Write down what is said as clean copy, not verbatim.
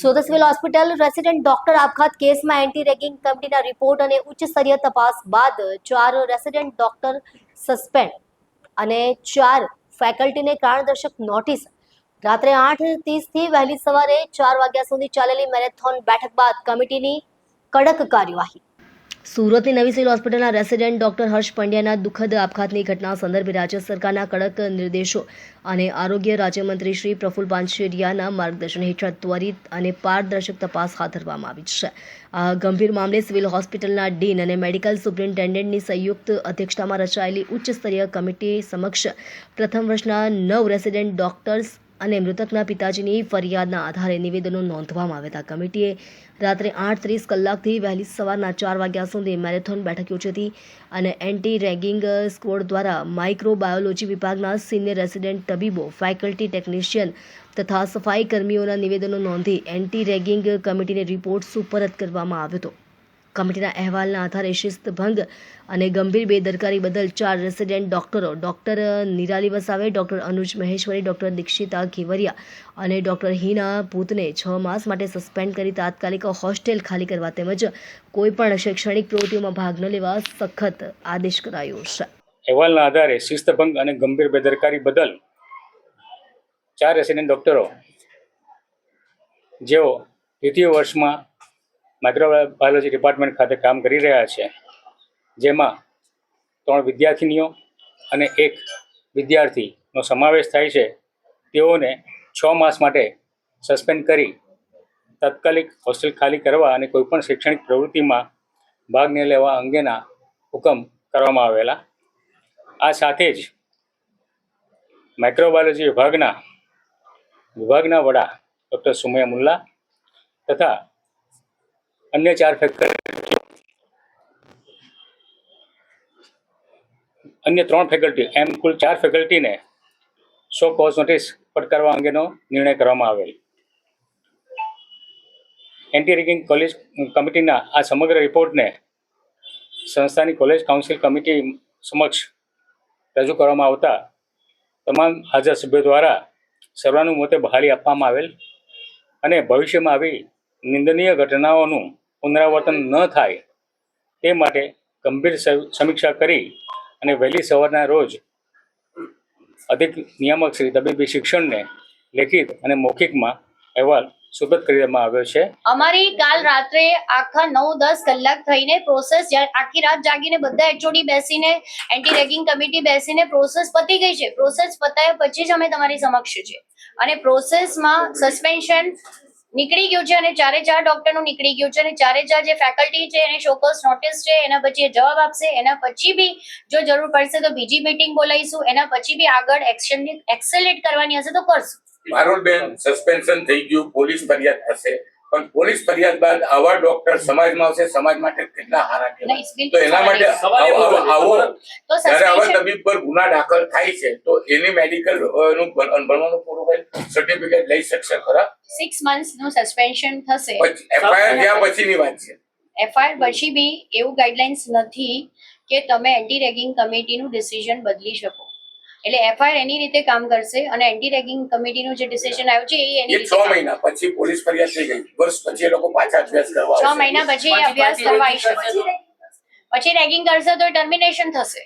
Surat civil hospital resident doctor આપઘાત કેસમાં anti ragging કમિટીના રિપોર્ટ અને ઉચ્ચ સ્તરીય તપાસ બાદ 4 રેસિડેન્ટ ડોક્ટર સસ્પેન્ડ અને 4 ફેકલ્ટીને કારણદર્શક નોટિસ. રાત્રે 8:30 થી વહેલી સવારે 4 વાગ્યા સુધી ચાલેલી મેરેથોન બેઠક બાદ કમિટીની કડક કાર્યવાહી. સુરતની નવી સિવિલ હોસ્પિટલના રેસિડેન્ટ ડોક્ટર હર્ષ પંડ્યાના દુઃખદ આપઘાતની ઘટના સંદર્ભે રાજ્ય સરકારના કડક નિર્દેશો અને આરોગ્ય રાજ્યમંત્રી શ્રી પ્રફુલ પાનસેરિયાના માર્ગદર્શન હેઠળ ત્વરિત અને પારદર્શક તપાસ હાથ ધરવામાં આવી છે. આ ગંભીર મામલે સિવિલ હોસ્પિટલના ડીન અને મેડિકલ સુપ્રિન્ટેન્ડન્ટની સંયુક્ત અધ્યક્ષતામાં રચાયેલી ઉચ્ચ સ્તરીય કમિટી સમક્ષ પ્રથમ વર્ષના 9 રેસિડેન્ટ ડોક્ટર્સ અને મૃતકના પિતાજીની ફરિયાદના આધારે નિવેદનો નોંધવામાં આવ્યા હતા. કમિટીએ રાત્રે 8:30 કલાકથી વહેલી સવારના 4 વાગ્યા સુધી મેરેથોન બેઠક યોજી હતી અને એન્ટી રેગિંગ સ્ક્વોડ દ્વારા માઇક્રોબાયોલોજી વિભાગના સિનિયર રેસિડેન્ટ તબીબો, ફેકલ્ટી ટેકનિશિયન તથા સફાઈ કર્મીઓના નિવેદનો નોંધી એન્ટી રેગિંગ કમિટીને રિપોર્ટ સુપરત કરવામાં આવ્યો હતો. કમિટીના અહેવાલના આધારે શિસ્તભંગ અને ગંભીર બેદરકારી બદલ 4 રેસિડેન્ટ ડોક્ટરો ડોક્ટર નિરાલી વસાવે, ડોક્ટર અનુજ મહેશ્વરી, ડોક્ટર દીક્ષિતા ઘેવરિયા અને ડોક્ટર હિના ભૂતને 6 માસ માટે સસ્પેન્ડ કરી તાત્કાલિક હોસ્ટેલ ખાલી કરવા તેમજ કોઈપણ શૈક્ષણિક પ્રવૃત્તિઓમાં ભાગ ન લેવા સખત આદેશ કરાયો છે. અહેવાલના આધારે શિસ્તભંગ અને ગંભીર બેદરકારી બદલ 4 રેસિડેન્ટ ડોક્ટરો જેઓ દ્વિતીય વર્ષમાં માઇક્રોબાયોલોજી ડિપાર્ટમેન્ટ ખાતે કામ કરી રહ્યા છે, જેમાં 3 વિદ્યાર્થીનીઓ અને 1 વિદ્યાર્થીનો સમાવેશ થાય છે, તેઓને 6 માસ માટે સસ્પેન્ડ કરી તાત્કાલિક હોસ્ટેલ ખાલી કરવા અને કોઈપણ શૈક્ષણિક પ્રવૃત્તિમાં ભાગ ન લેવા અંગેના હુકમ કરવામાં આવેલા. આ સાથે જ માઇક્રોબાયોલોજી વિભાગના વડા ડૉક્ટર સુમૈયા મુલ્લા તથા અન્ય 4 ફેકલ્ટી અન્ય 3 ફેકલ્ટી એમ કુલ 4 ફેકલ્ટીને સો કોઝ નોટિસ ફટકારવા અંગેનો નિર્ણય કરવામાં આવેલ. એન્ટી રેગિંગ કોલેજ કમિટીના આ સમગ્ર રિપોર્ટને સંસ્થાની કોલેજ કાઉન્સિલ કમિટી સમક્ષ રજૂ કરવામાં આવતા તમામ હાજર સભ્યો દ્વારા સર્વાનુમતે બહાલી આપવામાં આવેલ અને ભવિષ્યમાં આવી નિંદનીય ઘટનાઓનું પુનરાવર્તન ન થાય તે માટે ગંભીર સમીક્ષા કરી અને વહેલી સવારના રોજ અધિક નિયામક શ્રી તબીબી શિક્ષણને લેખિત અને મૌખિકમાં અહેવાલ સુપરત કરી દેવામાં આવ્યો છે. અમારી કાલ રાત્રે આખા 9-10 કલાક થઈને પ્રોસેસ આખી રાત જાગીને બધા એચઓડી બેસીને એન્ટી રેગિંગ કમિટી બેસીને પ્રોસેસ પતી ગઈ છે. પ્રોસેસ પતાયા પછી જ અમે તમારી સમક્ષ છે અને પ્રોસેસમાં સસ્પેન્શન નીકળી ગયું છે અને 4 ડોક્ટરનું નીકળી ગયું છે અને 4 જે ફેકલ્ટી છે એને શોકોઝ નોટિસ છે. એના પછી એ જવાબ આપશે. એના પછી બી જો જરૂર પડશે તો બીજી મીટિંગ બોલાવીશું. એના પછી બી આગળ એક્શન એક્સેલેટ કરવાની હશે તો કરશું. મારું બેન સસ્પેન્શન થઈ ગયું, પોલીસ ફરિયાદ થશે, પણ પોલીસ ફરિયાદ બાદ આવા ડોક્ટર સમાજમાં આવશે, સમાજ માટે કેટલા હારા કહેવાય. તો એના માટે આવા તબીબ પર ગુના દાખલ થાય છે તો એને મેડિકલ નું ભણવાનું પૂરું કરી સર્ટિફિકેટ લઈ શકશે ખરા? 6 months નું સસ્પેન્શન થશે. એફઆઈઆર થયા પછીની વાત છે. એફઆઈઆર પછી બી એવું ગાઈડલાઇન્સ નથી કે તમે એન્ટી રેગિંગ કમિટીનું ડિસિઝન બદલી શકો. એટલે એફઆઈઆર એની રીતે કામ કરશે અને એન્ટી રેગિંગ કમિટીનું જે ડિસિઝન આવ્યું છે એ એની 6 મહિના પછી પોલીસ ફરિયાદ થઈ ગઈ, વર્ષ પછી એ લોકો પાછા અભ્યાસ કરવા 6 મહિના પછી અભ્યાસ કરવા આવી શકે. પછી રેગિંગ કરશે તો ટર્મિનેશન થશે.